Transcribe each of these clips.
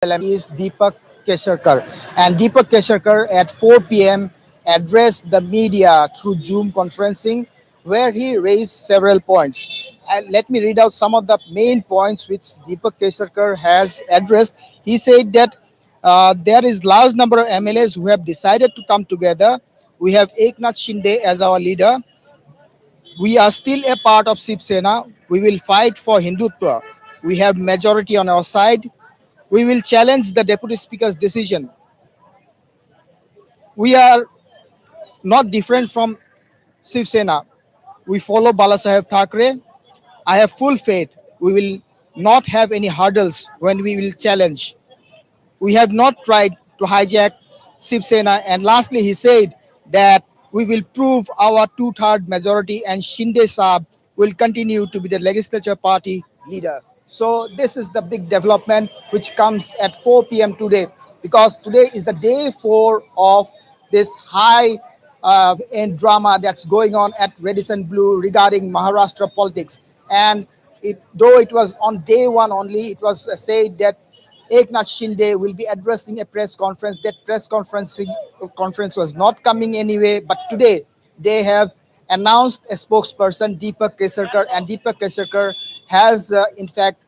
is Deepak Kesarkar. And Deepak Kesarkar at 4 p.m. addressed the media through Zoom conferencing where he raised several points. And let me read out some of the main points which Deepak Kesarkar has addressed. He said that there is large number of MLAs who have decided to come together. We have Eknath Shinde as our leader. We are still a part of Shiv Sena. We will fight for Hindutva. We have majority on our side. We will challenge the Deputy Speaker's decision. We are not different from Shiv Sena. We follow Balasaheb Thackeray. I have full faith we will not have any hurdles when we will challenge. We have not tried to hijack Shiv Sena. And lastly, he said that we will prove our two-third majority and Shinde Saab will continue to be the legislature party leader. So this is the big development which comes at 4 p.m. today, because today is the day 4 of this high end drama that's going on at Redison Blue regarding Maharashtra politics. And though it was on day 1 only, it was said that Eknath Shinde will be addressing a press conference. That conference was not coming anyway, but today they have announced a spokesperson, Deepak Kesarkar, and Deepak Kesarkar has in fact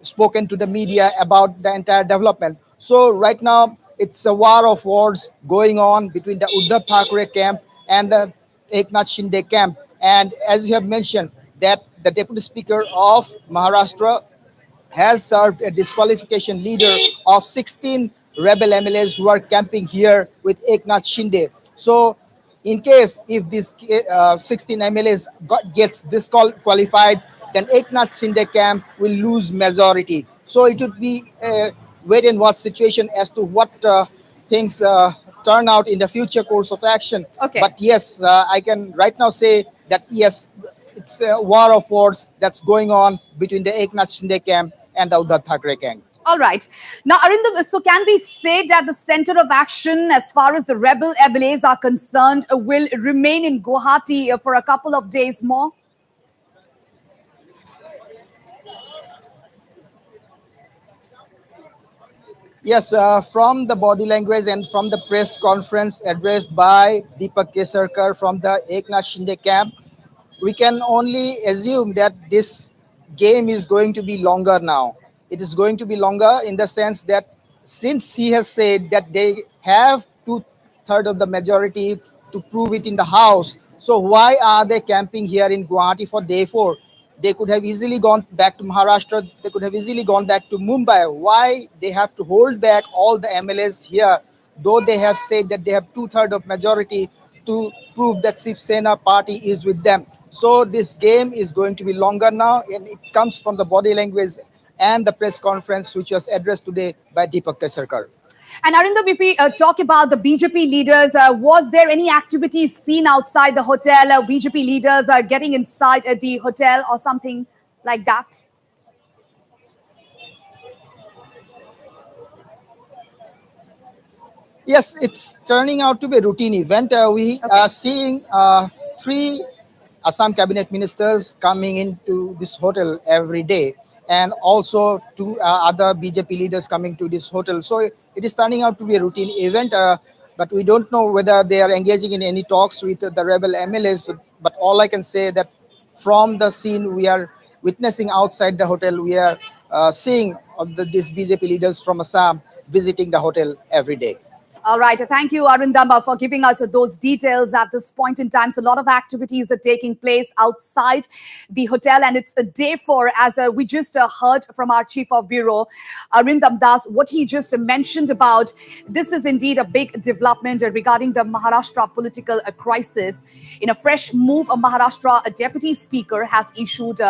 spoken to the media about the entire development. So right now it's a war of words going on between the Uddhav Thackeray camp and the Eknath Shinde camp. And as you have mentioned, that the Deputy Speaker of Maharashtra has served a disqualification leader of 16 rebel MLAs who are camping here with Eknath Shinde. So, in case if this 16 MLAs gets disqualified, then Eknath Shinde camp will lose majority. So it would be a wait and watch situation as to what things turn out in the future course of action. Okay. But yes, I can right now say that yes, it's a war of words that's going on between the Eknath Shinde camp and the Uddhav Thackeray camp. All right. Now, Arindam, so can we say that the center of action, as far as the rebel MLAs are concerned, will remain in Guwahati for a couple of days more? Yes, from the body language and from the press conference addressed by Deepak Kesarkar from the Eknath Shinde camp, we can only assume that this game is going to be longer now. It is going to be longer in the sense that since he has said that they have two-thirds of the majority to prove it in the House, so why are they camping here in Guwahati for day 4? They could have easily gone back to Maharashtra. They could have easily gone back to Mumbai. Why they have to hold back all the MLAs here, though they have said that they have two-thirds of majority to prove that Shiv Sena party is with them. So this game is going to be longer now, and it comes from the body language and the press conference which was addressed today by Deepak Kesarkar. And Arindam, if we talk about the BJP leaders, was there any activity seen outside the hotel? BJP leaders getting inside the hotel or something like that? Yes, it's turning out to be a routine event. We Okay. are seeing three Assam cabinet ministers coming into this hotel every day, and also two other BJP leaders coming to this hotel. So it is turning out to be a routine event, but we don't know whether they are engaging in any talks with the rebel MLAs. But all I can say that from the scene we are witnessing outside the hotel, we are seeing these BJP leaders from Assam visiting the hotel every day. All right. Thank you, Arindam, for giving us those details at this point in time. So a lot of activities are taking place outside the hotel, and it's a day 4, as we just heard from our Chief of Bureau, Arindam Das, what he just mentioned about. This is indeed a big development regarding the Maharashtra political crisis. In a fresh move, a Maharashtra Deputy Speaker has issued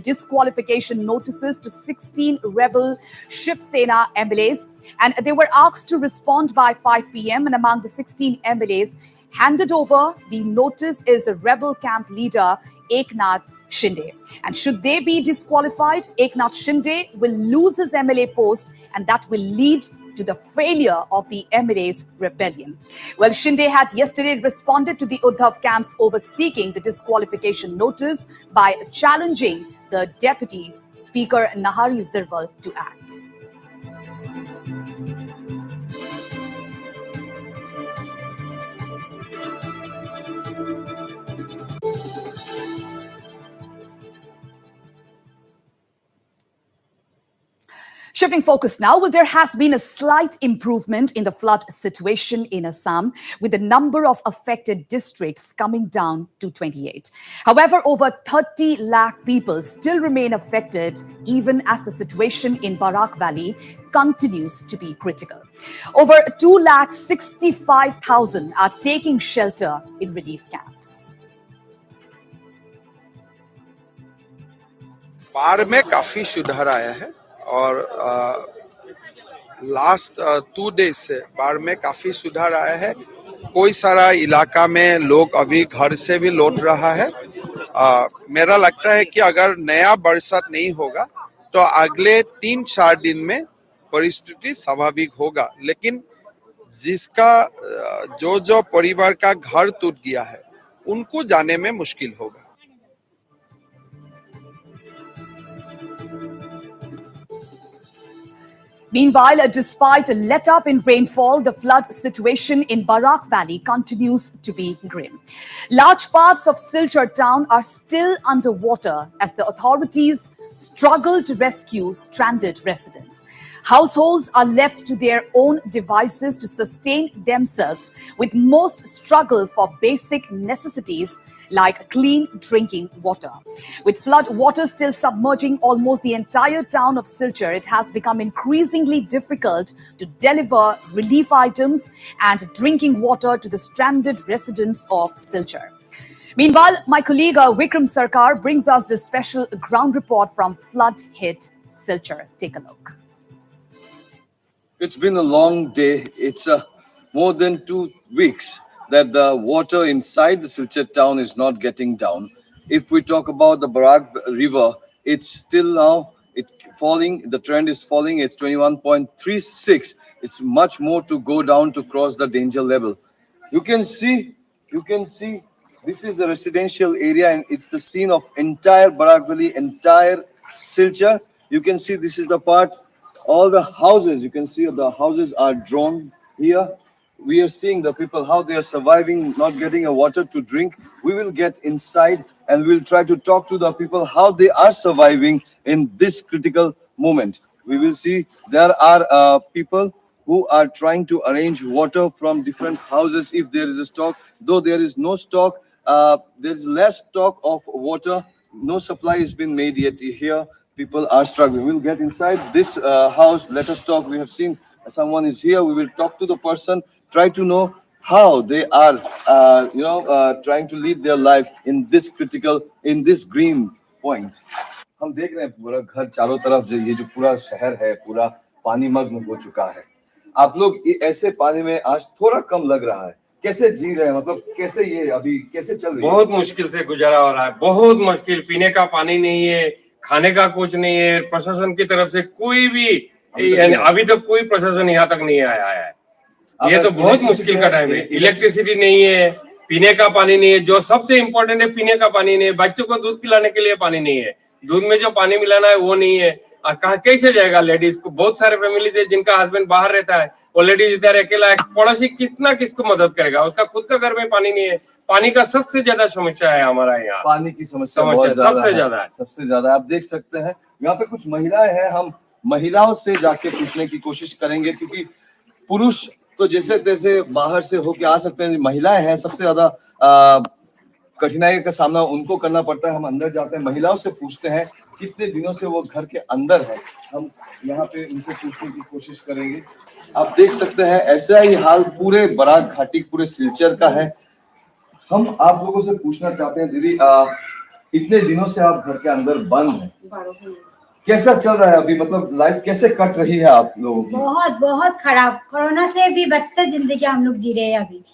disqualification notices to 16 rebel Shiv Sena MLAs, and they were asked to respond by 5 p.m. And among the 16 MLAs handed over the notice is a rebel camp leader, Eknath Shinde. And should they be disqualified, Eknath Shinde will lose his MLA post, and that will lead to the failure of the MLA's rebellion. Well, Shinde had yesterday responded to the Uddhav camps over seeking the disqualification notice by challenging the Deputy Speaker Nahari Zirwal to act. Shifting focus now, well, there has been a slight improvement in the flood situation in Assam, with the number of affected districts coming down to 28. However, over 30 lakh people still remain affected, even as the situation in Barak Valley continues to be critical. Over 2,65,000 are taking shelter in relief camps. बाढ़ में काफी सुधार आया है और last 2 days से बाढ़ में काफी सुधार आया है। कोई सारा इलाका में लोग अभी घर से भी लौट रहा है। मेरा लगता है कि अगर नया बरसात नहीं होगा तो अगले 3-4 दिन में परिस्थिति स्वाभाविक होगा, लेकिन जिसका जो परिवार का घर टूट गया है उनको जाने में मुश्किल होगा। Meanwhile, despite a let-up in rainfall, the flood situation in Barak Valley continues to be grim. Large parts of Silchar town are still underwater as the authorities struggle to rescue stranded residents. Households are left to their own devices to sustain themselves, with most struggle for basic necessities like clean drinking water. With flood water still submerging almost the entire town of Silchar, it has become increasingly difficult to deliver relief items and drinking water to the stranded residents of Silchar. Meanwhile, my colleague Vikram Sarkar brings us this special ground report from flood-hit Silchar. Take a look. It's been a long day. It's more than 2 weeks that the water inside the Silchar town is not getting down. If we talk about the Barak River, it's still now falling. The trend is falling. It's 21.36. It's much more to go down to cross the danger level. You can see. This is the residential area, and it's the scene of entire Barak Valley, entire Silchar. You can see this is the part. All the houses, you can see the houses are drawn here. We are seeing the people, how they are surviving, not getting a water to drink. We will get inside and we'll try to talk to the people, how they are surviving in this critical moment. We will see there are people who are trying to arrange water from different houses if there is a stock. Though there is no stock, there is less stock of water. No supply has been made yet here. People are struggling. We'll get inside this house. Let us talk. We have seen someone is here. We will talk to the person, try to know how they are, trying to lead their life in this critical, in this green point. हम देख रहे हैं पूरा घर चारों तरफ जो ये जो पूरा शहर है पूरा पानी मग्न हो चुका है। आप लोग ऐसे पानी में आज थोड़ा कम लग रहा है, कैसे जी रहे हैं, मतलब कैसे ये अभी कैसे चल रही है? बहुत मुश्किल से गुजारा हो रहा है, बहुत मुश्किल। पीने का पानी नहीं है, खाने का कुछ नहीं है। प्रशासन की तरफ से कोई भी अभी तक कोई प्रशासन यहाँ तक नहीं आया है। ये तो बहुत मुश्किल का टाइम है। इलेक्ट्रिसिटी नहीं है, पीने का पानी नहीं है। जो सबसे इम्पोर्टेंट है, पीने का पानी नहीं है। बच्चों को दूध पिलाने के लिए पानी नहीं है, दूध में जो पानी मिलाना है वो नहीं है। और कहाँ कैसे जाएगा लेडीज को? बहुत सारे फैमिलीज है जिनका हस्बैंड बाहर रहता है, वो लेडीज इधर अकेला है। पड़ोसी कितना किसको मदद करेगा? उसका खुद का घर में पानी नहीं है। पानी का सबसे ज्यादा समस्या है हमारा यहाँ। पानी की समस्या सबसे ज्यादा है। आप देख सकते हैं यहाँ पे कुछ महिलाएं हैं। हम महिलाओं से जाके पूछने की कोशिश करेंगे, क्योंकि पुरुष तो जैसे तैसे बाहर से होके आ सकते हैं, महिलाएं हैं सबसे ज्यादा कठिनाई का सामना उनको करना पड़ता है। हम अंदर जाते हैं, महिलाओं से पूछते हैं कितने दिनों से वो घर के अंदर है। हम यहाँ पे उनसे पूछने की कोशिश करेंगे। आप देख सकते हैं ऐसा ही हाल पूरे बराक घाटी, पूरे सिलचर का है। हम आप लोगों से पूछना चाहते हैं दीदी, इतने दिनों से आप घर के अंदर बंद हैं, कैसा चल रहा है अभी, मतलब लाइफ कैसे कट रही है आप लोगों की? बहुत बहुत खराब। कोरोना से भी बदतर जिंदगी हम लोग जी रहे हैं। अभी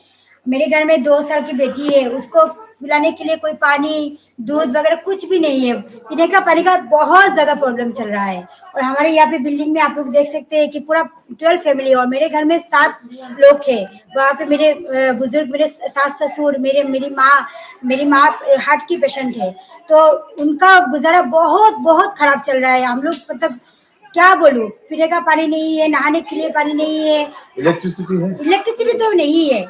मेरे घर में 2 साल की बेटी है, उसको पिलाने के लिए कोई पानी दूध वगैरह कुछ भी नहीं है। पीने का पानी का बहुत ज्यादा प्रॉब्लम चल रहा है। और हमारे यहाँ पे बिल्डिंग में आप लोग देख सकते हैं कि पूरा 12 फैमिली, और मेरे घर में 7 लोग है। वहाँ पे मेरे बुजुर्ग, मेरे सास ससुर, मेरी माँ हार्ट की पेशेंट है, तो उनका गुजारा बहुत बहुत खराब चल रहा है। हम लोग मतलब क्या बोलूं, पीने का पानी नहीं है, नहाने के लिए पानी नहीं है। इलेक्ट्रिसिटी है? इलेक्ट्रिसिटी तो नहीं है।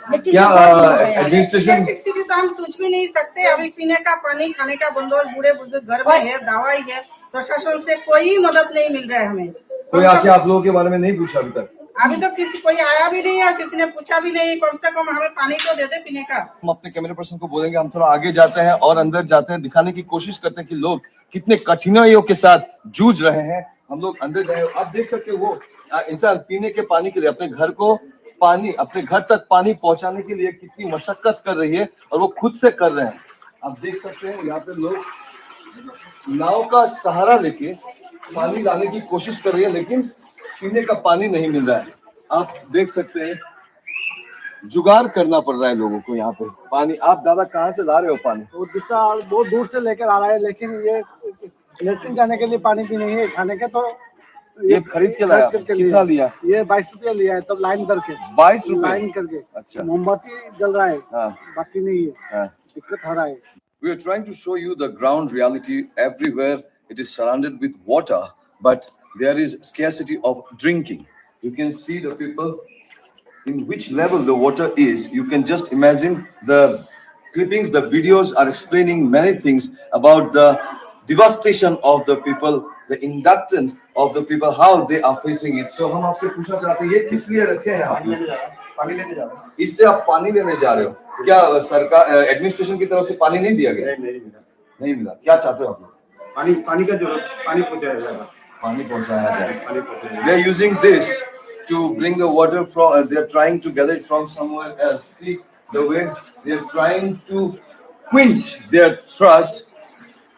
इलेक्ट्रिसिटी तो हम सोच भी नहीं सकते। अभी पीने का पानी, खाने का बंदोबस्त बूढ़े बुजुर्ग घर में है, दवाई है, प्रशासन से कोई मदद नहीं मिल रहा है हमें। कोई आके आप लोगों के बारे में नहीं पूछा अभी तक? अभी तो किसी कोई आया भी नहीं है, किसी ने पूछा भी नहीं। कम से कम हमें पानी तो दे दे पीने का। हम अपने कैमरे पर्सन को बोलेंगे, हम थोड़ा आगे जाते हैं और अंदर जाते हैं, दिखाने की कोशिश करते हैं कि लोग कितने कठिनाइयों के साथ जूझ रहे हैं। हम लोग अंदर जाए, आप देख सकते हो वो इंसान पीने के पानी के लिए अपने घर को पानी, अपने घर तक पानी पहुंचाने के लिए कितनी मशक्कत कर रही है और वो खुद से कर रहे हैं। आप देख सकते हैं यहाँ पे लोग नाव का सहारा लेके पानी लाने की कोशिश कर रही है, लेकिन पीने का पानी नहीं मिल रहा है। आप देख सकते हैं जुगाड़ करना पड़ रहा है लोगों को यहाँ पे पानी। आप दादा कहाँ से ला रहे हो पानी? वो दूसरा बहुत दूर से लेकर आ रहा है, लेकिन ये लेट्रिन जाने के लिए पानी भी नहीं है, खाने के तो ये खरीद के लाया? कितना लिया? ये 22 रुपया लिया है, तब लाइन करके 22 रुपए लाइन करके। अच्छा। मोमबत्ती जल रहा है, हाँ। बाकी नहीं है, हाँ। दिक्कत हो रहा है। We are trying to show you the ground reality. Everywhere it is surrounded with water, but there is scarcity of drinking. You can see the people in which level the water is. You can just imagine the clippings, the videos are explaining many things about the devastation of the people, the inductant of the people, how they are facing it. So हम आपसे पूछना चाहते हैं, ये किस लिए रखे हैं आप? पानी लेने जा रहा हूँ। इससे आप पानी लेने जा रहे हो? क्या सरकार एडमिनिस्ट्रेशन की तरफ से पानी नहीं दिया गया? नहीं मिला। क्या चाहते हो आप लोग? पानी का जरूरत, पानी पहुंचाया जाएगा। पानी पहुंचाया जाए। They are using this to bring the water from. They are trying to gather it from somewhere else. See the way they are trying to quench their thirst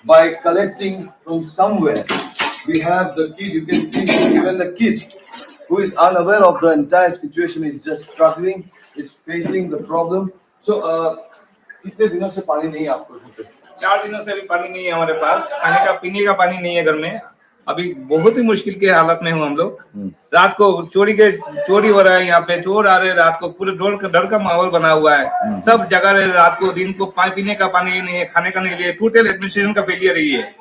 by collecting from somewhere. We have the kid. You can see even the kids who is unaware of the entire situation is just struggling, is facing the problem. So, कितने दिनों से पानी नहीं है आपको? 4 दिनों से अभी पानी नहीं है हमारे पास। खाने का पीने का पानी नहीं है घर में। अभी बहुत ही मुश्किल के हालत में हूँ हम लोग। रात को चोरी हो रहा है, यहाँ पे चोर आ रहे हैं रात को, पूरे डर का माहौल बना हुआ है। सब जगह रहे रात को, दिन को पीने का पानी नहीं है, खाने का नहीं है। टोटल एडमिनिस्ट्रेशन का फेलियर ही है।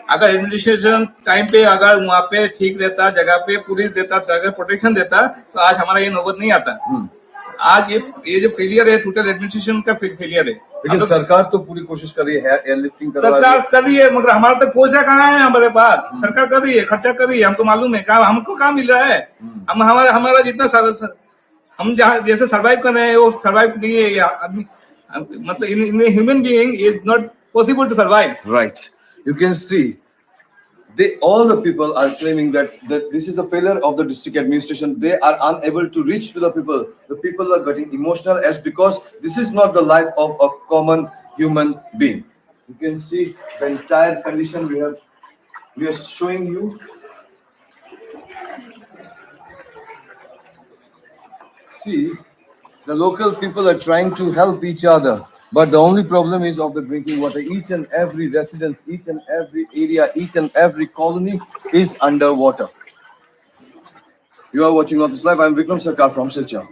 अगर एडमिनिस्ट्रेशन टाइम पे अगर वहाँ पे ठीक रहता, जगह पे पुलिस देता, प्रोटेक्शन देता, तो आज हमारा ये नौबत नहीं आता। आज ये जो फेलियर है, टोटल एडमिनिस्ट्रेशन का फेलियर है। लेकिन सरकार तो पूरी कोशिश कर रही है, एयरलिफ्टिंग सरकार कर रही है, मगर हमारा तक पहुंचा कहाँ है हमारे पास? सरकार कर रही है, खर्चा कर रही है, हमको मालूम है। हमको कहाँ मिल रहा है? हम हमारा जितना हम जहाँ जैसे सर्वाइव कर रहे हैं वो सर्वाइव नहीं है। मतलब in human being is not possible to survive. Right. You can see all the people are claiming that this is the failure of the district administration. They are unable to reach to the people. The people are getting emotional as because this is not the life of a common human being. You can see the entire condition we are showing you. See, the local people are trying to help each other, but the only problem is of the drinking water. Each and every residence, each and every area, each and every colony is underwater. You are watching North East Live. I am Vikram Sarkar from Silchar.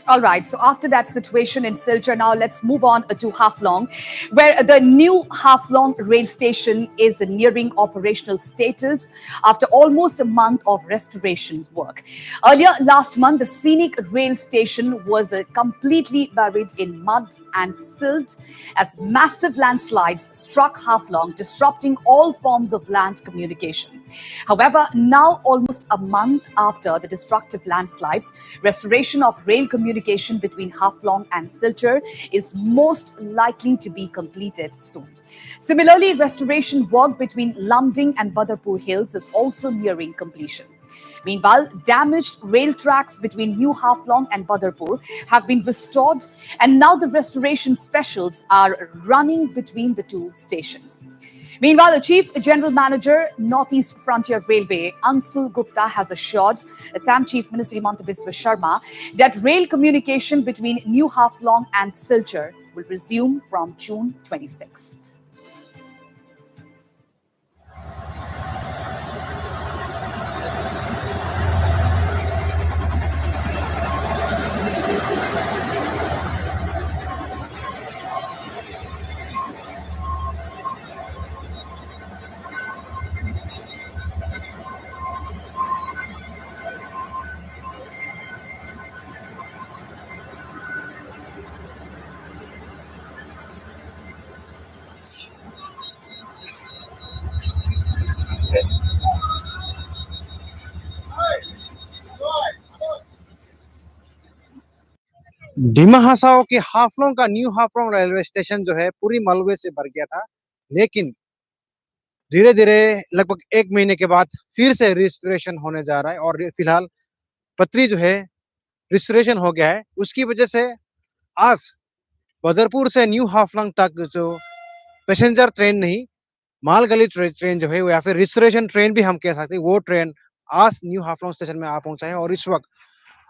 All right, so after that situation in Silchar, now let's move on to Haflong, where the new Haflong rail station is nearing operational status after almost a month of restoration work. Earlier last month, the scenic rail station was completely buried in mud and silt as massive landslides struck Haflong, disrupting all forms of land communication. However, now almost a month after the destructive landslides, restoration of rail communication between Haflong and Silchar is most likely to be completed soon. Similarly, restoration work between Lumding and Badarpur Hills is also nearing completion. Meanwhile, damaged rail tracks between New Haflong and Badarpur have been restored, and now the restoration specials are running between the two stations. Meanwhile, the Chief General Manager, Northeast Frontier Railway, Ansul Gupta, has assured Assam Chief Minister Himanta Biswa Sharma that rail communication between New Haflong and Silchar will resume from June 26th. Dima Hasao के हाफलोंग का new Haflong railway station जो है पूरी मलबे से भर गया था, लेकिन धीरे धीरे लगभग 1 महीने के बाद फिर से रिस्टोरेशन होने जा रहा है और फिलहाल पटरी जो है रिस्टोरेशन हो गया है। उसकी वजह से आज बदरपुर से न्यू हाफलोंग तक जो पैसेंजर ट्रेन नहीं, मालगाड़ी ट्रेन जो है, या फिर रिजर्वेशन ट्रेन भी हम कह सकते हैं, वो ट्रेन आज न्यू हाफलोंग स्टेशन में आ पहुंचा है। और इस वक्त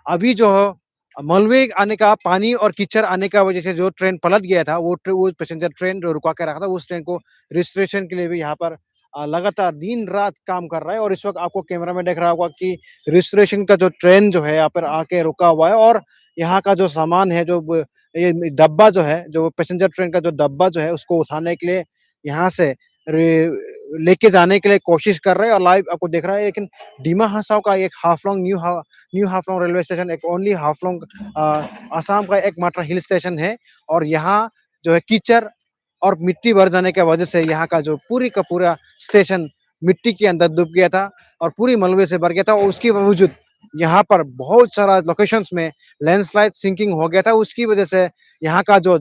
अभी जो मलबे आने का, पानी और कीचड़ आने का वजह से जो ट्रेन पलट गया था, वो पैसेंजर ट्रेन जो रुका के रखा था, उस ट्रेन को रिजर्वेशन के लिए भी यहाँ पर लगातार दिन रात काम कर रहा है। और इस वक्त आपको कैमरा में देख रहा होगा कि रिजर्वेशन का जो ट्रेन जो है यहाँ पर आके रुका हुआ है, और यहाँ का जो सामान है, जो ये डब्बा जो है, जो पैसेंजर ट्रेन का जो डब्बा जो है, उसको उठाने के लिए यहाँ से लेके जाने के लिए कोशिश कर रहे हैं। और लाइव आपको देख रहा है। लेकिन डिमा हसाओ का एक Haflong new Haflong railway station एक ओनली हाफलोंग आसाम का एकमात्र हिल स्टेशन है, और यहाँ जो है कीचड़ और मिट्टी भर जाने की वजह से यहाँ का जो पूरी का पूरा स्टेशन मिट्टी के अंदर डूब गया था और पूरी मलबे से भर गया था। और उसके बावजूद यहाँ पर बहुत सारा लोकेशंस में लैंडस्लाइड सिंकिंग हो गया था। उसकी वजह से यहाँ का जो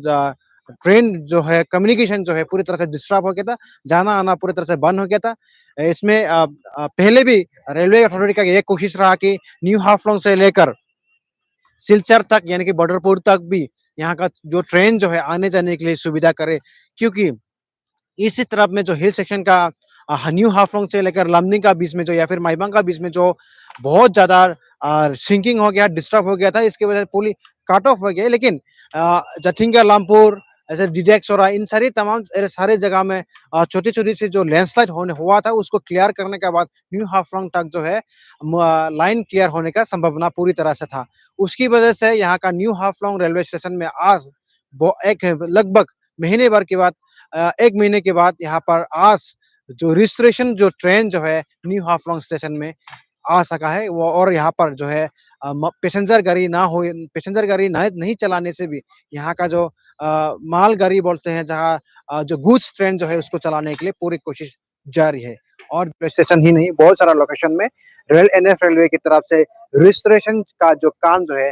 ट्रेन जो है, कम्युनिकेशन जो है, पूरी तरह से डिस्टर्ब हो गया था, जाना आना पूरी तरह से बंद हो गया था। इसमें पहले भी रेलवे अथॉरिटी का ये कोशिश रहा कि न्यू हाफलोंग से लेकर सिलचर तक, यानी कि बॉर्डरपुर तक भी यहाँ का जो ट्रेन जो है आने जाने के लिए सुविधा करे, क्योंकि इसी तरफ में जो हिल सेक्शन का न्यू हाफलोंग से लेकर लमनिंग का बीच में जो, या फिर माइबंग का बीच में जो बहुत ज्यादा सिंकिंग हो गया, डिस्टर्ब हो गया था, इसकी वजह से पूरी कट ऑफ हो गया। लेकिन जठिंगा लामपुर, ऐसे डिडेक्स और इन सारी तमाम सारे जगह में छोटी छोटी सी जो लैंडस्लाइड होने हुआ था, उसको क्लियर करने के बाद न्यू हाफलोंग तक जो है लाइन क्लियर होने का संभावना पूरी तरह से था। उसकी वजह से यहाँ का न्यू हाफलोंग रेलवे स्टेशन में आज एक लगभग महीने भर के बाद 1 महीने के बाद यहाँ पर आज जो रिजर्वेशन जो ट्रेन जो है न्यू हाफलोंग स्टेशन में आ सका है वो। और यहाँ पर जो है पैसेंजर गाड़ी ना हो, पैसेंजर गाड़ी नहीं चलाने से भी यहाँ का जो माल गाड़ी बोलते हैं, जहाँ जो गुड्स ट्रेन जो है उसको चलाने के लिए पूरी कोशिश जारी है। और रेलवे स्टेशन ही नहीं, बहुत सारा लोकेशन में एनएफ रेलवे की तरफ से रिजर्वेशन का जो काम जो है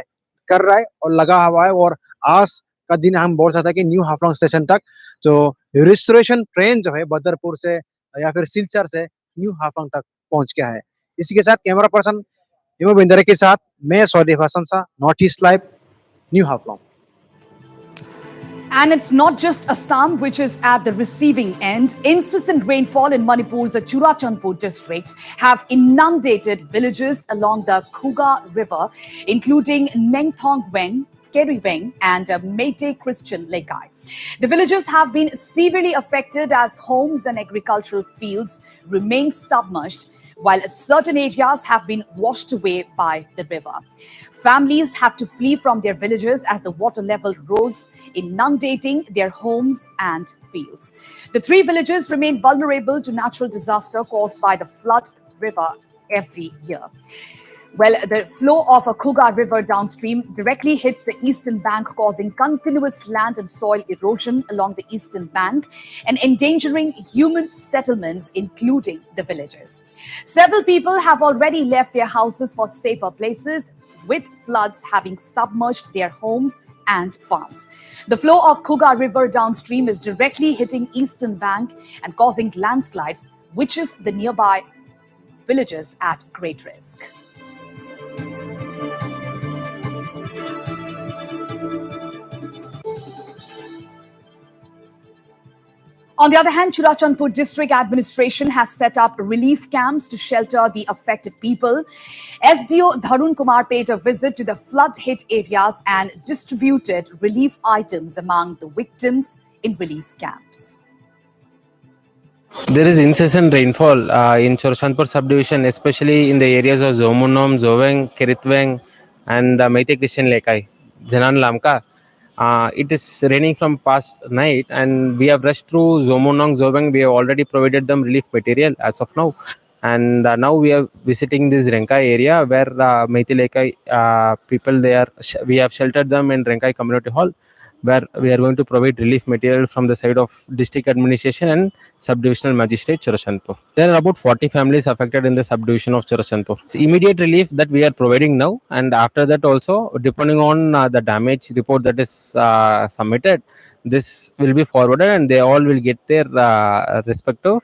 कर रहा है और लगा हुआ है। और आज का दिन हम बोल सकते हैं कि न्यू हाफलोंग स्टेशन तक जो रिजर्वेशन ट्रेन जो है बदरपुर से या फिर सिलचर से न्यू हाफलोंग तक पहुंच गया है। इसी के साथ कैमरा पर्सन हिमो बिंदरे के साथ मैं Swadev Hasan Shah, north east live, New Haflong. And it's not just Assam which is at the receiving end. Incessant rainfall in Manipur's Churachandpur district have inundated villages along the Khuga River, including Nengthongwen, Keriveng, and Meitei Christian Lekai. The villages have been severely affected as homes and agricultural fields remain submerged, while certain areas have been washed away by the river. Families had to flee from their villages as the water level rose, inundating their homes and fields. The three villages remain vulnerable to natural disaster caused by the flood river every year. Well, the flow of a Khuga River downstream directly hits the eastern bank, causing continuous land and soil erosion along the eastern bank and endangering human settlements, including the villages. Several people have already left their houses for safer places, with floods having submerged their homes and farms. The flow of Khuga River downstream is directly hitting eastern bank and causing landslides, which is the nearby villages at great risk. On the other hand, Churachandpur district administration has set up relief camps to shelter the affected people. SDO Dharun Kumar paid a visit to the flood-hit areas and distributed relief items among the victims in relief camps. There is incessant rainfall in Churachandpur subdivision, especially in the areas of Zomunom, Zoveng, Keritveng, and Meitei Christian Lekai, Janan Lamka. It is raining from past night, and we have rushed through Zomonong, Zoveng. We have already provided them relief material as of now, and now we are visiting this Renkai area where Meitei Lekai people we have sheltered them in Renkai Community Hall, where we are going to provide relief material from the side of district administration and subdivisional magistrate Churachandpur. There are about 40 families affected in the subdivision of Churachandpur. It's immediate relief that we are providing now, and after that also, depending on the damage report that is submitted, this will be forwarded and they all will get their respective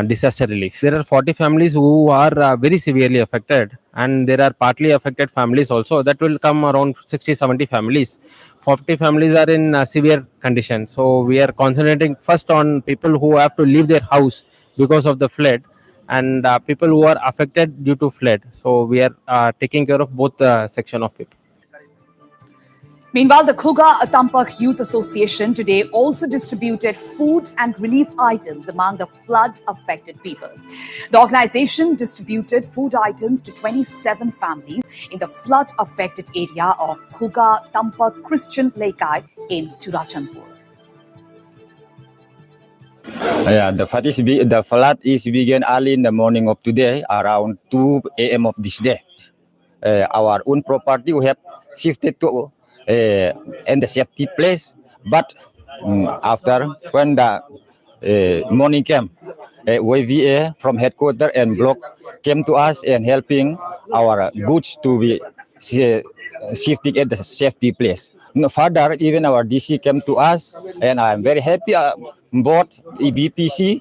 disaster relief. There are 40 families who are very severely affected, and there are partly affected families also. That will come around 60-70 families. 40 families are in severe condition. So we are concentrating first on people who have to leave their house because of the flood, and people who are affected due to flood. So we are taking care of both the section of people. Meanwhile, the Khuga Tampak Youth Association today also distributed food and relief items among the flood-affected people. The organization distributed food items to 27 families in the flood-affected area of Khuga Tampak Christian Lekai in Churachandpur. Yeah, the flood is began early in the morning of today, around 2 a.m. of this day. Our own property we have shifted to in the safety place, but after when the morning came, YVA from headquarters and block came to us and helping our goods to be shifted at the safety place. No, further, even our DC came to us, and I'm very happy both EBPC,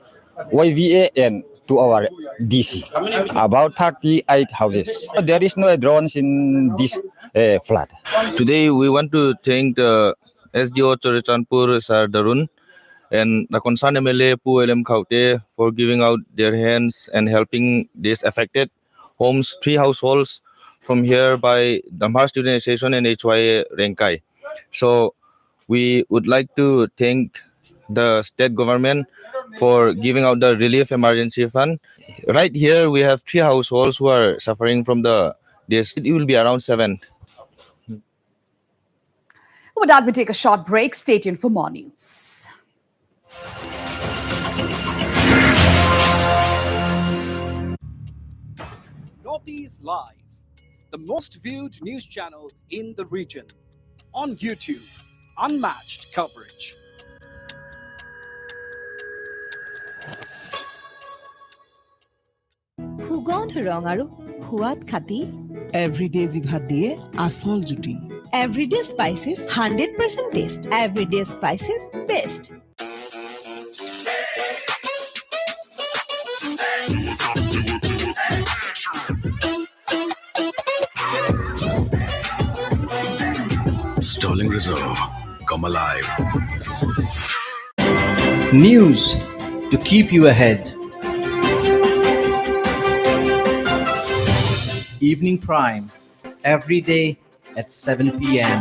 YVA, and to our DC. About 38 houses. There is no drones in this flood. Today we want to thank the SDO Churachandpur Sir Darun and the concerned MLA Pu LM Kaute for giving out their hands and helping these affected homes, 3 households from here by Damhar Student Association and HYA Renkai. So we would like to thank the state government for giving out the relief emergency fund. Right here we have 3 households who are suffering from this. It will be around 7. With that, we take a short break. Stay tuned for more news. Northeast Live, the most viewed news channel in the region. On YouTube, unmatched coverage. সুগন্ধ ৰং আৰু সোৱাদ খাতি everyday জিভাত দিয়ে আসল জুতি everyday spices 100% test everyday spices best Sterling Reserve, come alive. News to keep you ahead. Evening Prime, every day at 7 p.m.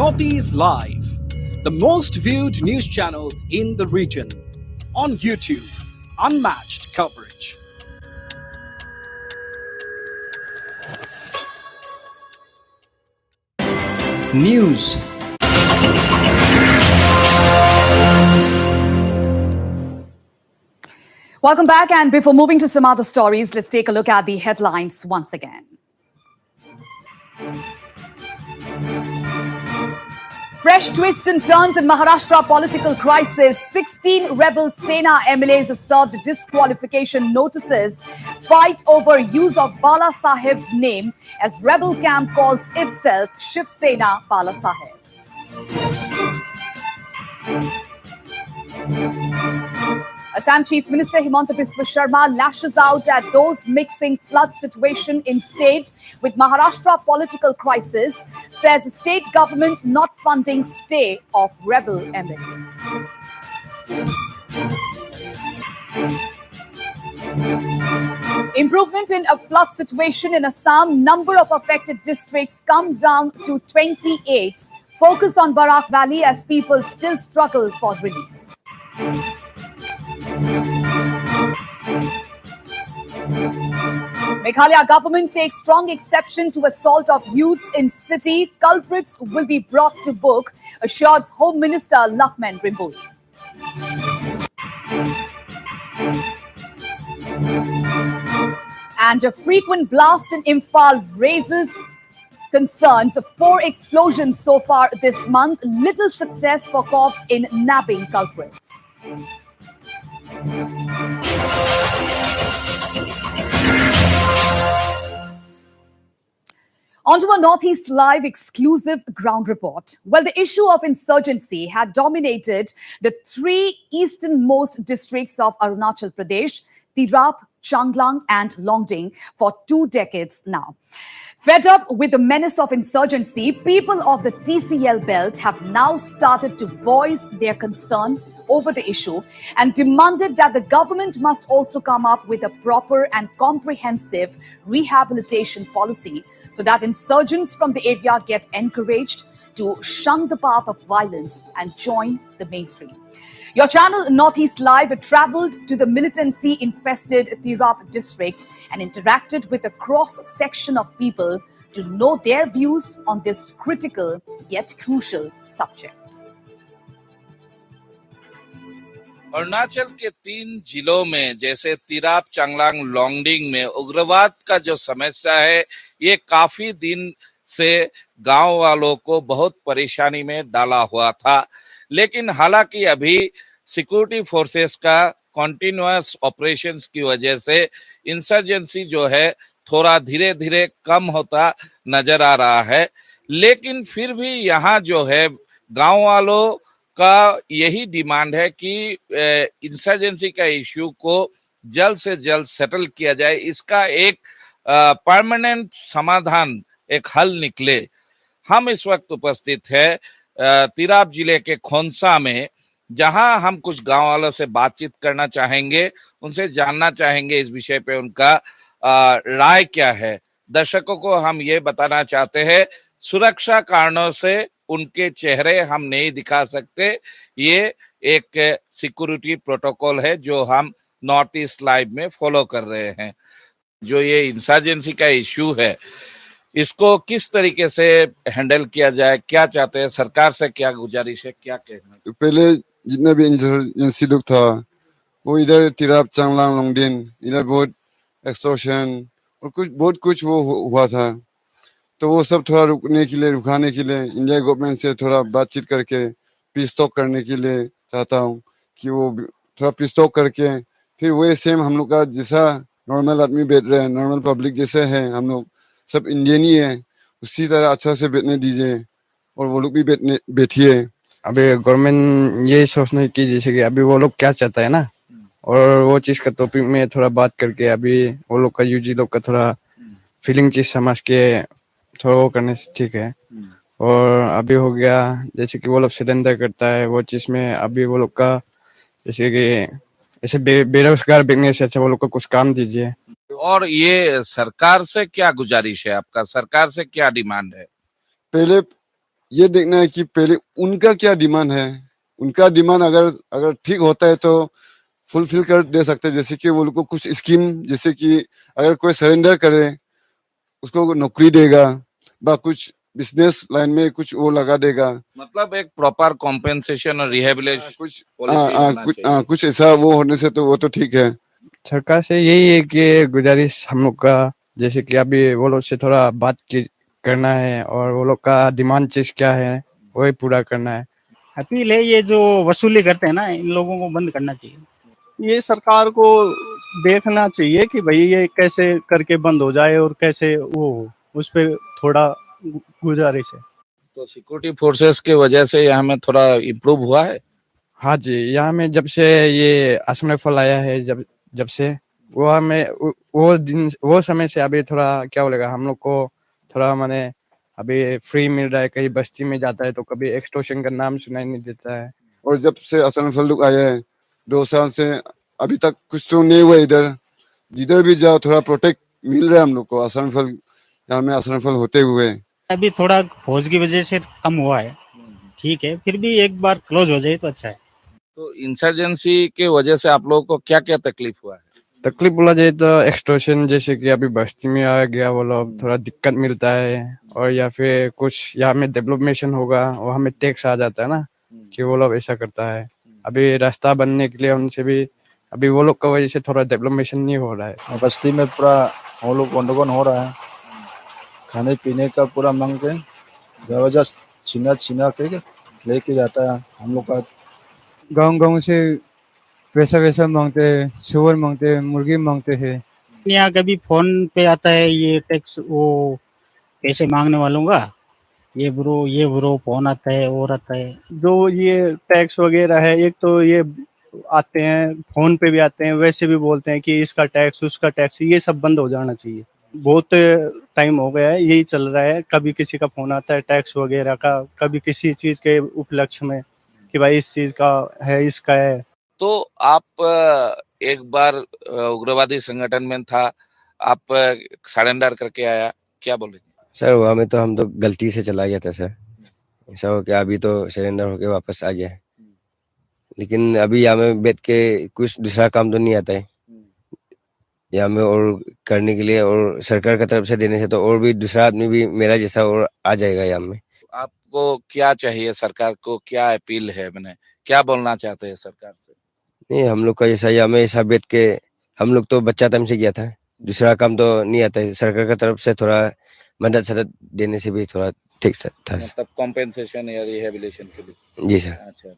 Northeast Live, the most viewed news channel in the region. On YouTube, unmatched coverage. News. Welcome back, and before moving to some other stories, let's take a look at the headlines once again. Fresh twists and turns in Maharashtra political crisis. 16 rebel Sena MLAs served disqualification notices. Fight over use of Bala Saheb's name as rebel camp calls itself Shiv Sena Bala Saheb. Assam Chief Minister Himanta Biswa Sharma lashes out at those mixing flood situation in state with Maharashtra political crisis, says state government not funding stay of rebel MLAs. Improvement in a flood situation in Assam, number of affected districts comes down to 28. Focus on Barak Valley as people still struggle for relief. Meghalaya government takes strong exception to assault of youths in city. Culprits will be brought to book, assures Home Minister Lakman Rimbul. And a frequent blast in Imphal raises concerns. 4 explosions so far this month. Little success for cops in nabbing culprits. Onto a Northeast Live exclusive ground report. Well, the issue of insurgency had dominated the 3 easternmost districts of Arunachal Pradesh, Tirap, Changlang and Longding, for 2 decades now. Fed up with the menace of insurgency, people of the TCL belt have now started to voice their concern over the issue and demanded that the government must also come up with a proper and comprehensive rehabilitation policy so that insurgents from the area get encouraged to shun the path of violence and join the mainstream. Your channel Northeast Live traveled to the militancy-infested Tirap district and interacted with a cross-section of people to know their views on this critical yet crucial subject. Arunachal के 3 जिलों में जैसे तिराप, चांगलांग, लोंगडिंग में उग्रवाद का जो समस्या है ये काफी दिन से गांव वालों को बहुत परेशानी में डाला हुआ था। लेकिन हालांकि अभी सिक्योरिटी फोर्सेस का कॉन्टिन्यूअस ऑपरेशंस की वजह से इंसर्जेंसी जो है थोड़ा धीरे धीरे कम होता नजर आ रहा है। लेकिन फिर भी यहाँ जो है गांव वालों का यही डिमांड है कि इंसर्जेंसी का इश्यू को जल्द से जल्द सेटल किया जाए, इसका एक परमानेंट समाधान, एक हल निकले। हम इस वक्त उपस्थित है तिराप जिले के खोंसा में, जहां हम कुछ गांव वालों से बातचीत करना चाहेंगे, उनसे जानना चाहेंगे इस विषय पे उनका राय क्या है। दर्शकों को हम ये बताना चाहते हैं, सुरक्षा कारणों से उनके चेहरे हम नहीं दिखा सकते। ये एक सिक्योरिटी प्रोटोकॉल है जो हम नॉर्थ ईस्ट लाइव में फॉलो कर रहे हैं। जो ये इंसर्जेंसी का इश्यू है, इसको किस तरीके से हैंडल किया जाए, क्या चाहते हैं, सरकार से क्या गुजारिश है, क्या कहना? तो पहले जितना भी इंसर्जेंसी लोग था वो इधर तिराप, चांगलांग, लोंगडिंग इधर बहुत एक्सटॉर्शन और बहुत कुछ वो हुआ था। तो वो सब थोड़ा रुकाने के लिए इंडिया गवर्नमेंट से थोड़ा बातचीत करके पीस टॉक करने के लिए चाहता हूँ कि वो थोड़ा पीस टॉक करके फिर वही सेम हम लोग का जैसा नॉर्मल आदमी बैठ रहे हैं, नॉर्मल पब्लिक जैसे है, हम लोग सब इंडियन ही है, उसी तरह अच्छा से बैठने दीजिए और वो लोग भी बैठिए। अभी गवर्नमेंट ये सोचना है कि जैसे कि अभी वो लोग क्या चाहता है ना, और वो चीज़ का टॉपिक में थोड़ा बात करके अभी वो लोग का यूजी लोग का थोड़ा फीलिंग चीज समझ के थोड़ा वो करने से ठीक है। और अभी हो गया जैसे कि वो लोग सरेंडर करता है, वो चीज में अभी वो लोग का जैसे कि ऐसे बेरोजगार बिकने से अच्छा वो लोग को कुछ काम दीजिए। और ये सरकार से क्या गुजारिश है आपका, सरकार से क्या डिमांड है? पहले ये देखना है कि पहले उनका क्या डिमांड है, उनका डिमांड अगर ठीक होता है तो फुलफिल कर दे सकते हैं। जैसे कि वो लोग को कुछ स्कीम, जैसे कि अगर कोई सरेंडर करे उसको नौकरी देगा या कुछ बिजनेस लाइन में कुछ वो लगा देगा, मतलब एक प्रॉपर कॉम्पेंसेशन और रिहेबिलिटेशन कुछ ऐसा वो होने से तो वो तो ठीक है। सरकार से यही है कि गुजारिश हम लोग का जैसे कि अभी वो लोग से थोड़ा बात करना है और वो लोग का डिमांड चीज क्या है वही पूरा करना है। अपील है ये जो वसूली करते हैं ना, इन लोगों को बंद करना चाहिए। ये सरकार को देखना चाहिए कि भाई ये कैसे करके बंद हो जाए और कैसे वो हो, उस पर थोड़ा गुजारिश है। तो सिक्योरिटी फोर्सेस के वजह से यहाँ में थोड़ा इम्प्रूव हुआ है। हाँ जी, यहाँ में जब से ये असम राइफल आया है, जब से वो हमें वो समय से अभी थोड़ा क्या बोलेगा हम लोग को थोड़ा माने अभी फ्री मिल रहा है। कहीं बस्ती में जाता है तो कभी एक्सटॉर्शन का नाम सुनाई नहीं देता है। और जब से असम राइफल लोग आया है 2 साल से अभी तक कुछ तो नहीं हुआ। इधर जिधर भी जाओ थोड़ा प्रोटेक्ट मिल रहा है हम लोग को असम राइफल, यहाँ में असम राइफल होते हुए। अभी थोड़ा फौज की वजह से कम हुआ है, ठीक है, फिर भी एक बार क्लोज हो जाए तो अच्छा है। तो इंसर्जेंसी के वजह से आप लोगों को क्या क्या तकलीफ हुआ है? तकलीफ बोला जाए तो एक्सटॉर्शन, जैसे कि अभी बस्ती में आ गया वो लोग, थोड़ा दिक्कत मिलता है। और या फिर कुछ यहाँ में डेवलपमेंट होगा और हमें टैक्स आ जाता है ना, कि वो लोग ऐसा करता है। अभी रास्ता बनने के लिए उनसे भी अभी वो लोग का वजह से थोड़ा डेवलपमेंट नहीं हो रहा है। बस्ती में पूरा हम लोग गंदगोल हो रहा है, खाने पीने का पूरा मांग के दरवाजा छीना छीना के लेके जाता है हम लोग का। गाँव गाँव से पैसा वैसा मांगते हैं, सुअर मांगते हैं, मुर्गी मांगते हैं। यहाँ कभी फोन पे आता है ये टैक्स, वो पैसे मांगने वालों का, ये ब्रो फोन आता है और आता है। जो ये टैक्स वगैरह है, एक तो ये आते हैं फोन पे भी आते हैं, वैसे भी बोलते हैं कि इसका टैक्स उसका टैक्स, ये सब बंद हो जाना चाहिए। बहुत टाइम हो गया है यही चल रहा है, कभी किसी का फोन आता है टैक्स वगैरह का, कभी किसी चीज के उपलक्ष्य में कि भाई इस चीज का है, इसका है। तो आप एक बार उग्रवादी संगठन में था, आप सरेंडर करके आया, क्या बोलेंगे? सर वहाँ में तो हम तो गलती से चला गया था सर, ऐसा हो गया। अभी तो सरेंडर होके वापस आ गया है, लेकिन अभी यहाँ में बैठ के कुछ दूसरा काम तो नहीं आता है यहाँ में और करने के लिए, और सरकार की तरफ से देने से तो और भी दूसरा आदमी भी मेरा जैसा और आ जाएगा यहाँ में। आपको क्या चाहिए, सरकार को क्या अपील है, मैंने क्या बोलना चाहते हैं सरकार से? नहीं, हम लोग का जैसा यहाँ में ऐसा बैठ के हम लोग तो बच्चा टाइम से किया था, दूसरा काम तो नहीं आता है। सरकार की तरफ से थोड़ा मदद सदद देने से भी थोड़ा ठीक था। मतलब कॉम्पेंसेशन या रिहेबिलिटेशन के लिए? जी सर। अच्छा,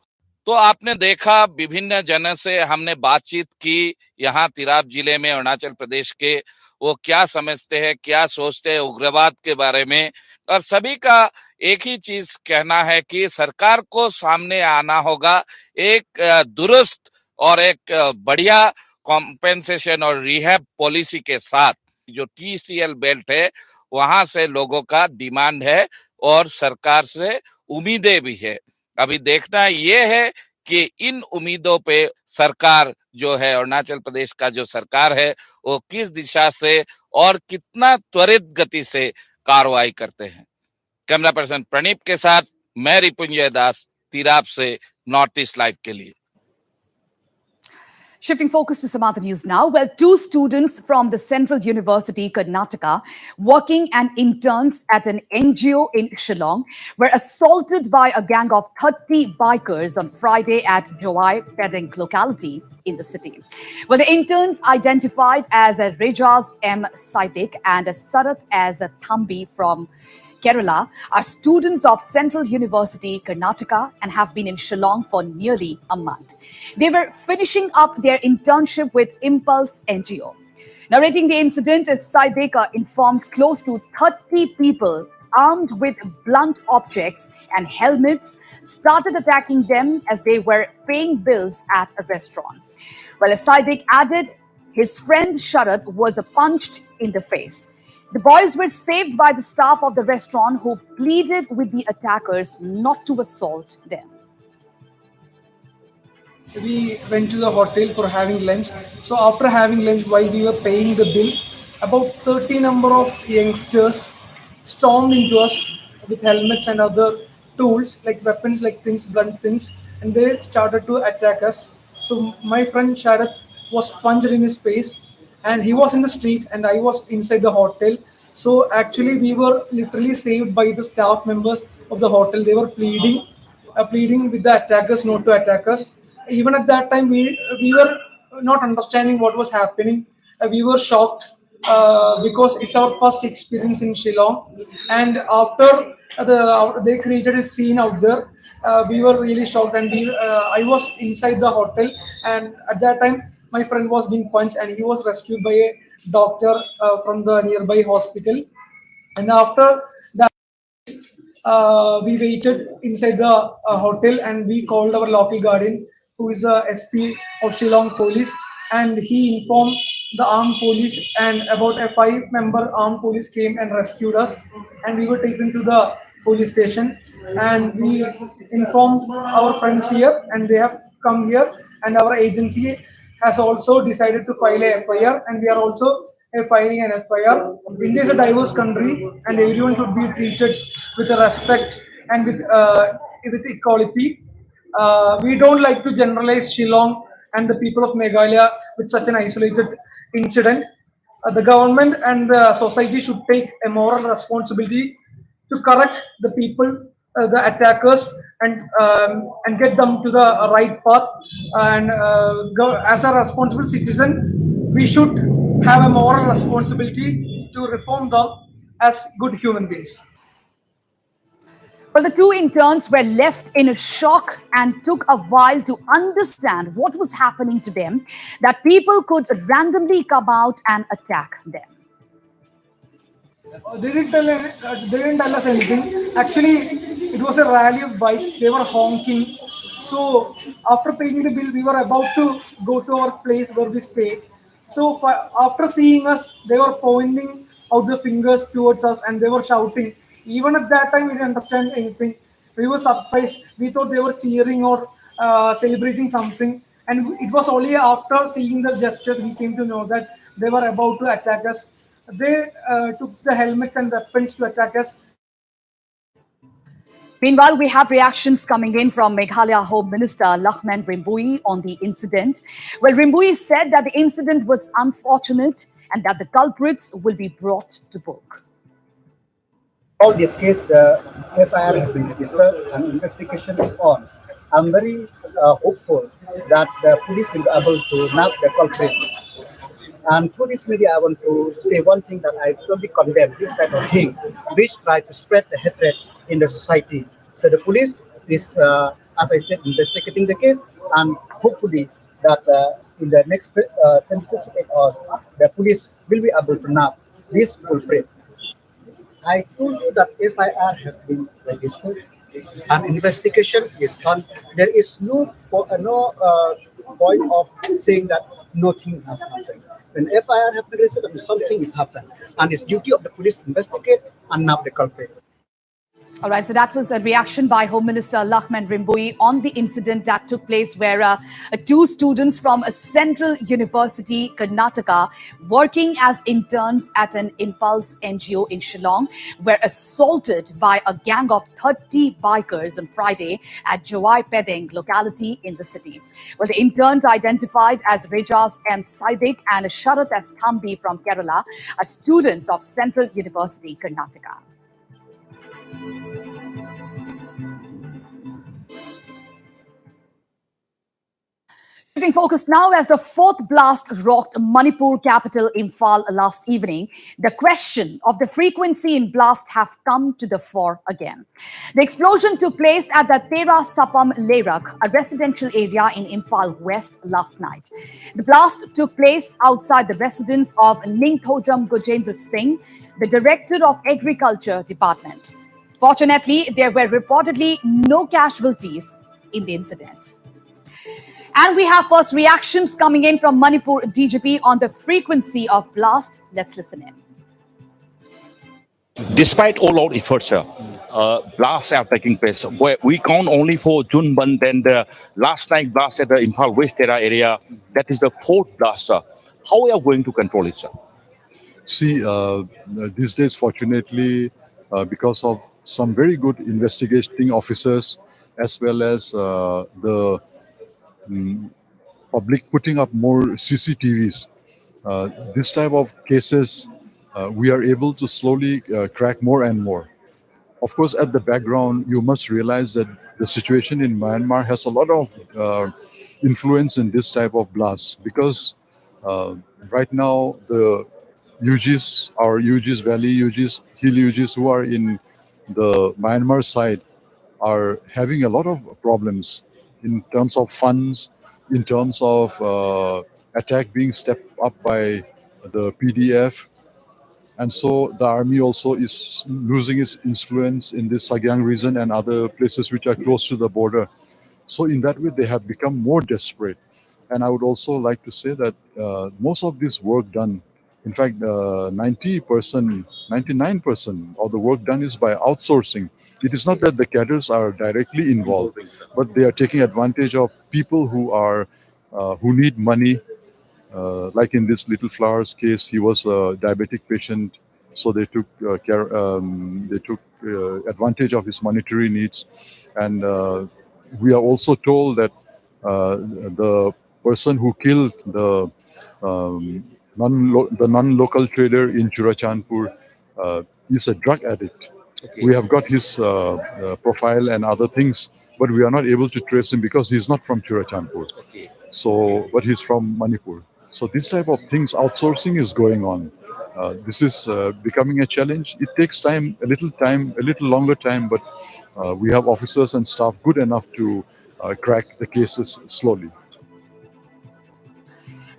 तो आपने देखा विभिन्न जनों से हमने बातचीत की, यहाँ तिराप जिले में अरुणाचल प्रदेश के, वो क्या समझते हैं, क्या सोचते हैं उग्रवाद के बारे में। और सभी का एक ही चीज कहना है कि सरकार को सामने आना होगा एक दुरुस्त और एक बढ़िया कॉम्पेंसेशन और रिहैब पॉलिसी के साथ। जो TCL बेल्ट है वहां से लोगों का डिमांड है और सरकार से उम्मीदें भी है। अभी देखना ये है कि इन उम्मीदों पे सरकार जो है, अरुणाचल प्रदेश का जो सरकार है, वो किस दिशा से और कितना त्वरित गति से कार्रवाई करते हैं। कैमरा पर्सन प्रणीप के साथ मैं रिपुंजय दास, तिराप से, नॉर्थ ईस्ट लाइव के लिए। Shifting focus to some other news now. Well, two students from the Central University, Karnataka, working and interns at an NGO in Shillong, were assaulted by a gang of 30 bikers on Friday at Joai Pedeng locality in the city. Well, the interns, identified as a Rejaz M. Saidik and a Sarath as a Thambi from Kerala, are students of Central University, Karnataka, and have been in Shillong for nearly a month. They were finishing up their internship with Impulse NGO. Narrating the incident, Saideka informed close to 30 people armed with blunt objects and helmets started attacking them as they were paying bills at a restaurant. Well, Saidik added his friend Sharath was punched in the face. The boys were saved by the staff of the restaurant who pleaded with the attackers not to assault them. We went to the hotel for having lunch. So after having lunch, while we were paying the bill, about 30 number of youngsters stormed into us with helmets and other tools like weapons, like things, blunt things, and they started to attack us. So my friend Sharath was punched in his face, and he was in the street and I was inside the hotel. So actually we were literally saved by the staff members of the hotel. They were pleading with the attackers not to attack us. Even at that time we were not understanding what was happening. We were shocked because it's our first experience in Shillong, and after they created a scene out there, we were really shocked, and I was inside the hotel, and at that time my friend was being punched and he was rescued by a doctor from the nearby hospital. And after that, we waited inside the hotel and we called our local guardian, who is the SP of Shillong Police, and he informed the armed police, and about a 5-member armed police came and rescued us, and we were taken to the police station, and we informed our friends here and they have come here, and our agency has also decided to file a FIR, and we are also filing an FIR. India is a diverse country and everyone should be treated with respect and with equality. We don't like to generalize Shillong and the people of Meghalaya with such an isolated incident. The government and the society should take a moral responsibility to correct the people, the attackers, and get them to the right path. And as a responsible citizen, we should have a moral responsibility to reform them as good human beings. Well, the two interns were left in a shock and took a while to understand what was happening to them, that people could randomly come out and attack them. They didn't tell us anything. Actually, it was a rally of bikes. They were honking. So after paying the bill, we were about to go to our place where we stay. So after seeing us, they were pointing out the fingers towards us and they were shouting. Even at that time, we didn't understand anything. We were surprised. We thought they were cheering or celebrating something. And it was only after seeing the gestures we came to know that they were about to attack us. They took the helmets and weapons to attack us. Meanwhile, we have reactions coming in from Meghalaya Home Minister Lakshman Rimbui on the incident. Well, Rimbui said that the incident was unfortunate and that the culprits will be brought to book. All this case, the FIR has been registered and investigation is on. I'm very hopeful that the police will be able to nab the culprit. And through this media, I want to say one thing that I totally condemn this type of thing, which try to spread the hatred in the society. So the police is, as I said, investigating the case, and hopefully that in the next 24 hours, the police will be able to nab this culprit. I told you that FIR has been registered. An investigation is done. There is no point of saying that nothing has happened. When FIR has been registered, something is happened, and it's duty of the police to investigate and nab the culprit. All right, so that was a reaction by Home Minister Lakshman Rimbui on the incident that took place where two students from a Central University, Karnataka, working as interns at an Impulse NGO in Shillong, were assaulted by a gang of 30 bikers on Friday at Jawai Pedeng locality in the city. Well, the interns identified as Rejas M. Saidik and Sharat S. Thambi from Kerala are students of Central University, Karnataka. Shifting focus now, as the fourth blast rocked Manipur capital Imphal last evening, the question of the frequency in blast have come to the fore again. The explosion took place at the Tera Sapam Lerak, a residential area in Imphal West, last night. The blast took place outside the residence of Ningthojam Gojendra Singh, the Director of Agriculture Department. Fortunately, there were reportedly no casualties in the incident. And we have first reactions coming in from Manipur DGP on the frequency of blast. Let's listen in. Despite all our efforts, blasts are taking place. We count only for Junban, then the last night blast at the Imphal West area. That is the fourth blast. How we are going to control it, sir? See, these days, fortunately, because of some very good investigating officers, as well as the public putting up more CCTVs, this type of cases, we are able to slowly crack more and more. Of course, at the background, you must realize that the situation in Myanmar has a lot of influence in this type of blasts, because right now the UGs, our UGs, Valley UGs, Hill UGs who are in the Myanmar side are having a lot of problems in terms of funds, in terms of attack being stepped up by the PDF. And so the army also is losing its influence in this Sagyang region and other places which are close to the border. So in that way, they have become more desperate. And I would also like to say that most of this work done, in fact, 90%, 99% of the work done is by outsourcing. It is not that the cadres are directly involved, but they are taking advantage of people who are who need money. Like in this Little Flowers case, he was a diabetic patient, so they took advantage of his monetary needs. And we are also told that the person who killed the the non-local trader in Churachandpur is a drug addict. Okay. We have got his profile and other things, but we are not able to trace him because he's not from Churachandpur. Okay. So, but he's from Manipur. So this type of things, outsourcing is going on. This is becoming a challenge. It takes time, a little longer time, but we have officers and staff good enough to crack the cases slowly.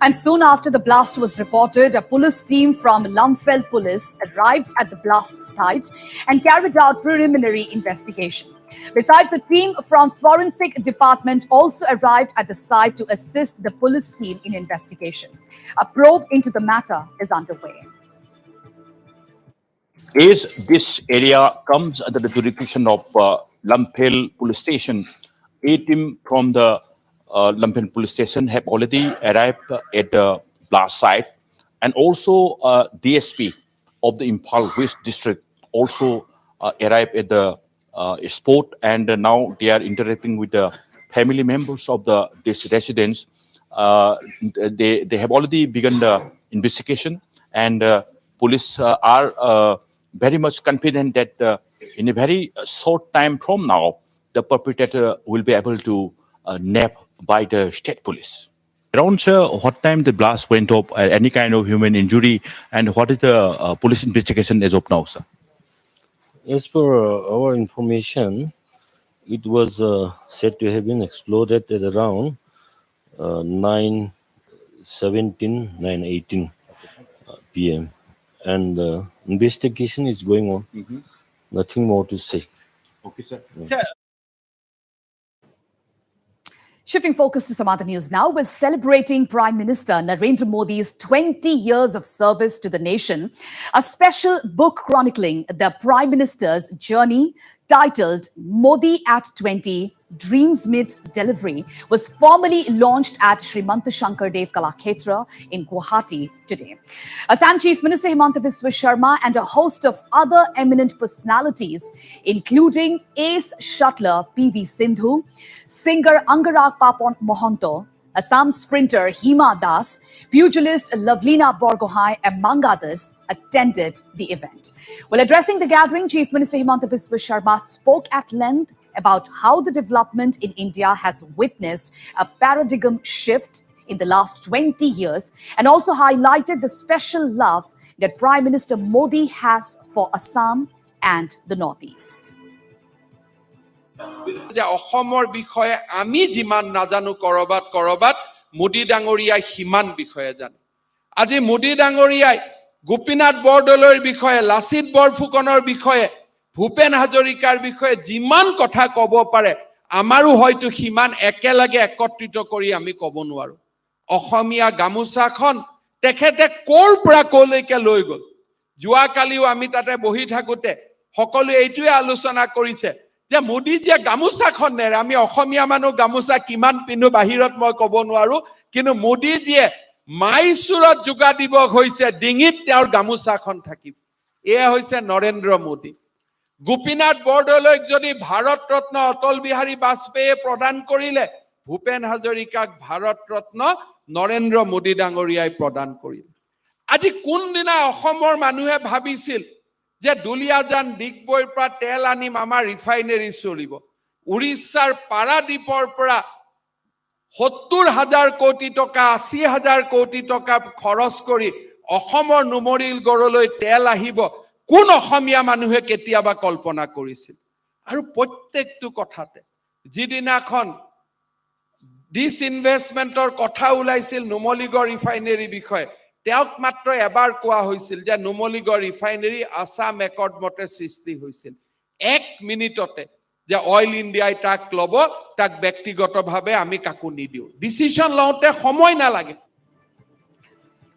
And soon after the blast was reported, a police team from Lumfeld Police arrived at the blast site and carried out preliminary investigation. Besides, a team from Forensic Department also arrived at the site to assist the police team in investigation. A probe into the matter is underway. As this area comes under the jurisdiction of Lumphel Police Station, a team from the Lumphel Police Station have already arrived at the blast site, and also DSP of the Imphal West District also arrived at the spot, and now they are interacting with the family members of these residents. They have already begun the investigation, and police are very much confident that in a very short time from now, the perpetrator will be able to nab by the state police. Around, sir, what time the blast went up, any kind of human injury, and what is the police investigation as of now, sir? As per our information, it was said to have been exploded at around 9:17, 9:18 p.m. And investigation is going on. Nothing more to say. Okay, sir. Shifting focus to some other news now, we're celebrating Prime Minister Narendra Modi's 20 years of service to the nation. A special book chronicling the Prime Minister's journey, titled Modi at 20, Dreams Meet Delivery, was formally launched at Srimanta Shankar Dev Kalakshetra in Guwahati today. Assam Chief Minister Himanta Biswa Sharma and a host of other eminent personalities, including ace shuttler PV Sindhu, singer Angarag Papon Mohanto, Assam sprinter Hima Das, pugilist Lavlina Borgohain, among others, attended the event. While addressing the gathering, Chief Minister Himanta Biswa Sharma spoke at length about how the development in India has witnessed a paradigm shift in the last 20 years, and also highlighted the special love that Prime Minister Modi has for Assam and the Northeast. যে অসমৰ বিষয়ে আমি যিমান নাজানো কৰবাত মোদী ডাঙৰীয়াই সিমান বিষয়ে জানে আজি মোদী ডাঙৰীয়াই গোপীনাথ বৰদলৈৰ বিষয়ে লাচিত বৰফুকনৰ বিষয়ে ভূপেন হাজৰিকাৰ বিষয়ে যিমান কথা ক'ব পাৰে আমাৰো হয়তো সিমান একেলগে একত্ৰিত কৰি আমি ক'ব নোৱাৰো অসমীয়া গামোচাখন তেখেতে কোৰ পৰা কোলৈকে লৈ গ'ল যোৱাকালিও আমি তাতে বহি থাকোতে সকলোৱে এইটোৱে আলোচনা কৰিছে যে মোদী যে গামোচাখন নেৰে আমি অসমীয়া মানুহ গামোচা কিমান পিন্ধো বাহিৰত মই ক'ব নোৱাৰো কিন্তু মোদী যে মাইসুৰত যোগা দিৱস হৈছে ডিঙিত তেওঁৰ গামোচাখন থাকিব এয়া হৈছে নৰেন্দ্ৰ মোদী গোপীনাথ বৰদলৈক যদি ভাৰত ৰত্ন অটল বিহাৰী বাজপেয়ীয়ে প্ৰদান কৰিলে ভূপেন হাজৰিকাক ভাৰত ৰত্ন নৰেন্দ্ৰ মোদী ডাঙৰীয়াই প্ৰদান কৰিলে আজি কোন দিনা অসমৰ মানুহে ভাবিছিল যে দুলিয়াজান ডিগবৈৰ পৰা তেল আনিম আমাৰ ৰিফাইনাৰী চলিব উৰিষ্যাৰ পাৰাদীপৰ পৰা 70,000 কোটি টকা 80,000 কোটি টকা খৰচ কৰি অসমৰ নুমৰিল গড়লৈ তেল আহিব কোন অসমীয়া মানুহে কেতিয়াবা কল্পনা কৰিছিল আৰু প্ৰত্যেকটো কথাতে যিদিনাখন ডিসইনভেষ্টমেন্টৰ কথা ওলাইছিল নুমলীগড় ৰিফাইনাৰী বিষয়ে তেওঁক মাত্ৰ এবাৰ কোৱা হৈছিল যে নুমলীগড় ৰিফাইনাৰী আসাম একৰ্ড মতে সৃষ্টি হৈছিল 1 মিনিটতে যে অইল ইন্ডিয়াই তাক লব তাক ব্যক্তিগতভাৱে আমি কাকো নিদিও ডিসিশন লওঁতে সময় নালাগে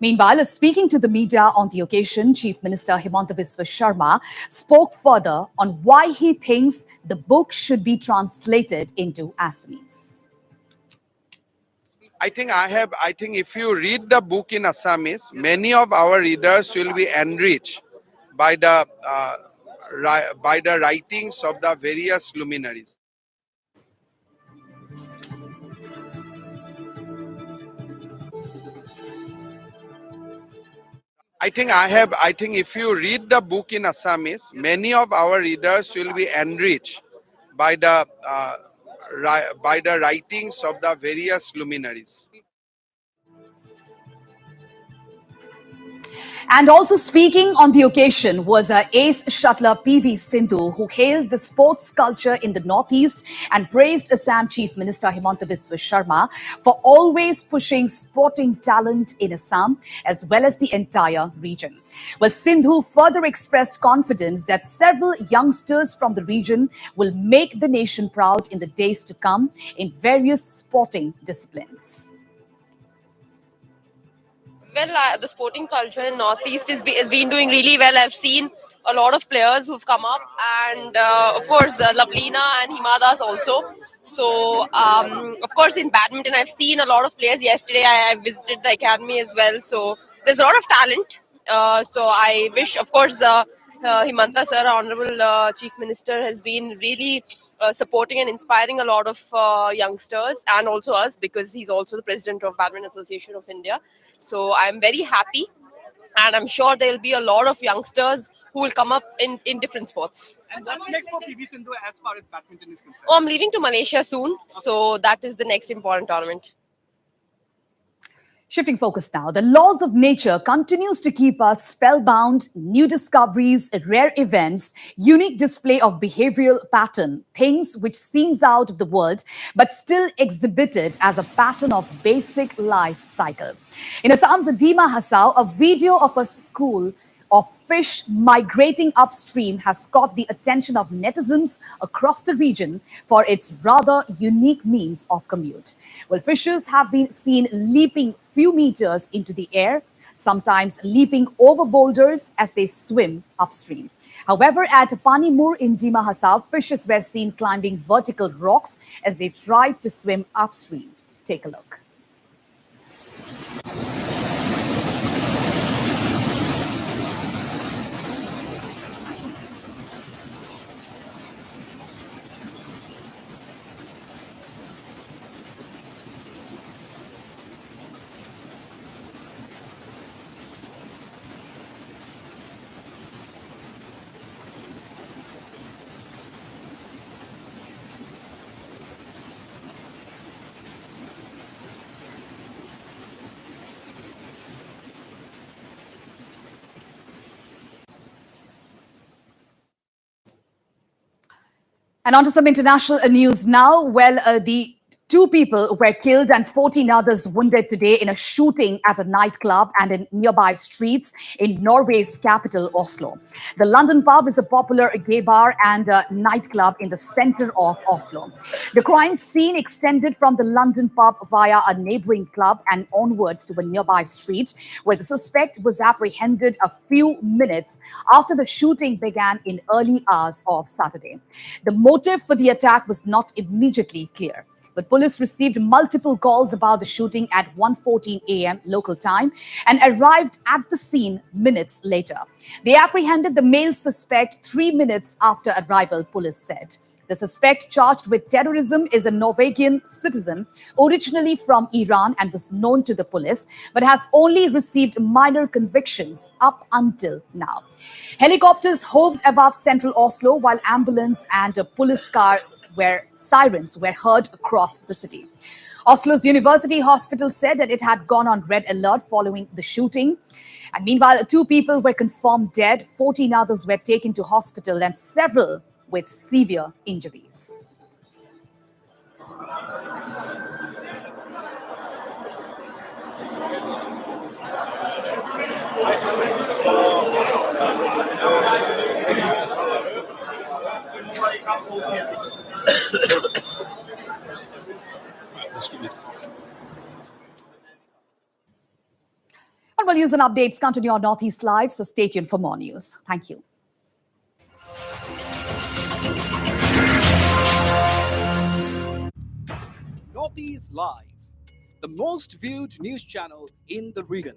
Meanwhile, speaking to the media on the occasion, Chief Minister Himanta Biswa Sharma spoke further on why he thinks the book should be translated into Assamese. I think if you read the book in Assamese, many of our readers will be enriched by the writings of the various luminaries. I think if you read the book in Assamese, many of our readers will be enriched by the writings of the various luminaries. And also speaking on the occasion was ace shuttler PV Sindhu, who hailed the sports culture in the Northeast and praised Assam Chief Minister Himanta Biswa Sharma for always pushing sporting talent in Assam as well as the entire region. Well, Sindhu further expressed confidence that several youngsters from the region will make the nation proud in the days to come in various sporting disciplines. Well, the sporting culture in Northeast has been doing really well. I've seen a lot of players who've come up, and of course, Lavlina and Himadas also. So, of course, in badminton, I've seen a lot of players. Yesterday, I visited the academy as well. So, there's a lot of talent. So, I wish, of course, Himanta sir, Honorable Chief Minister, has been really supporting and inspiring a lot of youngsters and also us, because he's also the president of Badminton Association of India. So I'm very happy, and I'm sure there will be a lot of youngsters who will come up in different sports. And what's next for PV Sindhu as far as badminton is concerned? Oh, I'm leaving to Malaysia soon, so that is the next important tournament. Shifting focus now, the laws of nature continues to keep us spellbound. New discoveries, rare events, unique display of behavioral pattern, things which seems out of the world but still exhibited as a pattern of basic life cycle. In Assam's Dima Hasao, a video of a school of fish migrating upstream has caught the attention of netizens across the region for its rather unique means of commute. Well, fishes have been seen leaping few meters into the air, sometimes leaping over boulders as they swim upstream. However, at Panimur in Dima Hasao, fishes were seen climbing vertical rocks as they tried to swim upstream. Take a look. And on to some international news now. Well, the 2 people were killed and 14 others wounded today in a shooting at a nightclub and in nearby streets in Norway's capital, Oslo. The London pub is a popular gay bar and a nightclub in the center of Oslo. The crime scene extended from the London pub via a neighboring club and onwards to a nearby street, where the suspect was apprehended a few minutes after the shooting began in early hours of Saturday. The motive for the attack was not immediately clear, but police received multiple calls about the shooting at 1:14 a.m. local time and arrived at the scene minutes later. They apprehended the male suspect 3 minutes after arrival, police said. The suspect charged with terrorism is a Norwegian citizen originally from Iran and was known to the police, but has only received minor convictions up until now. Helicopters hoved above central Oslo while ambulance and police cars sirens were heard across the city. Oslo's University Hospital said that it had gone on red alert following the shooting. And meanwhile, 2 people were confirmed dead, 14 others were taken to hospital, and several with severe injuries. And well, news and updates continue on Northeast Live, so stay tuned for more news. Thank you. Northeast Live, the most viewed news channel in the region.